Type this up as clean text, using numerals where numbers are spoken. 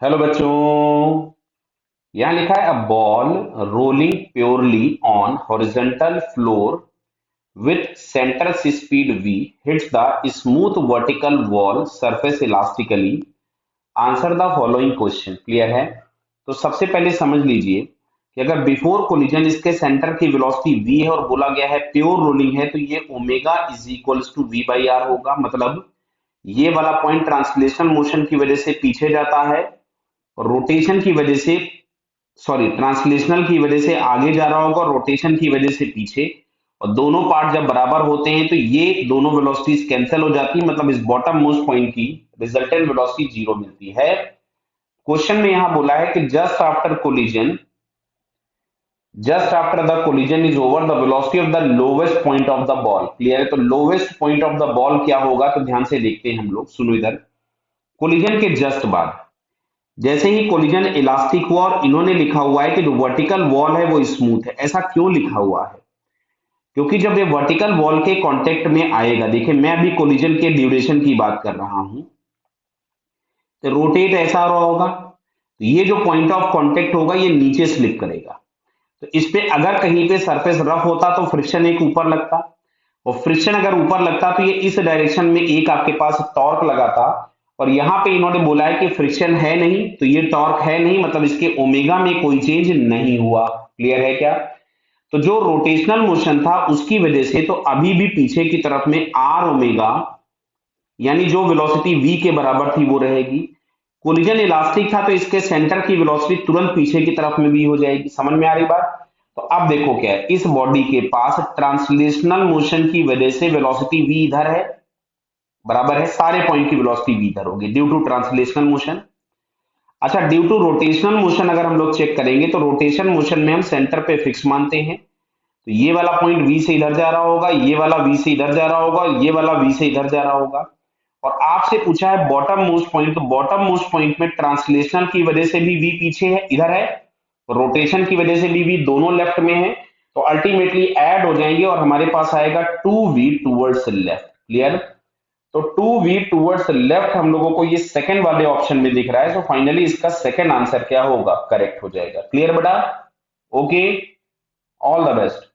Hello बच्चों। यहाँ लिखा है a ball rolling purely on horizontal floor with center speed v hits the smooth vertical wall surface elastically. Answer the following question. Clear है? तो सबसे पहले समझ लीजिए कि अगर बिफोर कोलिजन इसके सेंटर की वेलोसिटी v है और बोला गया है प्योर रोलिंग है, तो ये omega is equals to v by r होगा। मतलब ये वाला पॉइंट ट्रांसलेशनल मोशन की वजह से पीछे जाता है और रोटेशन की वजह से, सॉरी, ट्रांसलेशनल की वजह से आगे जा रहा होगा, रोटेशन की वजह से पीछे। और दोनों पार्ट जब बराबर होते हैं तो ये दोनों वेलोसिटीज कैंसिल हो जाती है, मतलब इस बॉटम मोस्ट पॉइंट की रिजल्टेंट वेलोसिटी जीरो मिलती है। क्वेश्चन में यहां बोला है कि just after the collision is over the velocity of the lowest point of the ball. Clear है? तो lowest point of the ball क्या होगा, तो ध्यान से देखते हैं हम लोग। सुनो इधर, कोलिजन के जस्ट बाद जैसे ही कोलिजन इलास्टिक हुआ और इन्होंने लिखा हुआ है कि जो वर्टिकल वॉल है वो स्मूथ है। ऐसा क्यों लिखा हुआ है? क्योंकि जब ये वर्टिकल वॉल के कांटेक्ट में आएगा, देखिए मैं अभी कोलिजन के ड्यूरेशन की बात कर रहा हूं, तो रोटेट ऐसा हो रहा होगा, तो ये जो पॉइंट ऑफ कांटेक्ट होगा ये नीचे स्लिप करेगा। तो इस पे अगर कहीं पे सरफेस रफ होता तो फ्रिक्शन एक ऊपर लगता, और फ्रिक्शन अगर ऊपर लगता तो ये इस डायरेक्शन में एक आपके पास टॉर्क लगाता। और यहां पे इन्होंने बोला है कि फ्रिक्शन है नहीं, तो ये टॉर्क है नहीं, मतलब इसके ओमेगा में कोई चेंज नहीं हुआ। क्लियर है क्या? तो जो रोटेशनल मोशन था उसकी वजह से तो अभी भी पीछे की तरफ में आर ओमेगा, यानी जो वेलोसिटी v के बराबर थी वो रहेगी। कोलिजन इलास्टिक था तो इसके सेंटर की वेलोसिटी तुरंत पीछे की तरफ में भी हो जाएगी। समझ में आ रही बात? तो अब देखो क्या है, इस बॉडी के पास ट्रांसलेशनल मोशन की वजह से वेलोसिटी v इधर है, बराबर है सारे पॉइंट की वेलोसिटी v इधर होगी ड्यू टू ट्रांसलेशनल मोशन। अच्छा, ड्यू टू रोटेशनल मोशन अगर हम लोग चेक करेंगे तो रोटेशन मोशन में हम सेंटर पे फिक्स मानते हैं, तो ये वाला पॉइंट v से इधर जा रहा होगा, ये वाला v से इधर जा रहा होगा, ये वाला v से इधर जा रहा होगा। और आपसे पूछा है बॉटम मोस्ट पॉइंट, तो बॉटम मोस्ट पॉइंट में ट्रांसलेशनल की वजह से भी v पीछे है, इधर है, रोटेशन की वजह से भी v दोनों लेफ्ट में है। तो अल्टीमेटली ऐड हो जाएंगे और हमारे पास आएगा 2v टूवर्ड्स लेफ्ट। क्लियर? तो 2v टूवर्ड्स लेफ्ट हम लोगों को ये सेकंड वाले ऑप्शन में दिख रहा है। तो फाइनली इसका सेकंड आंसर क्या होगा, करेक्ट हो जाएगा। क्लियर बेटा? Okay, all the best.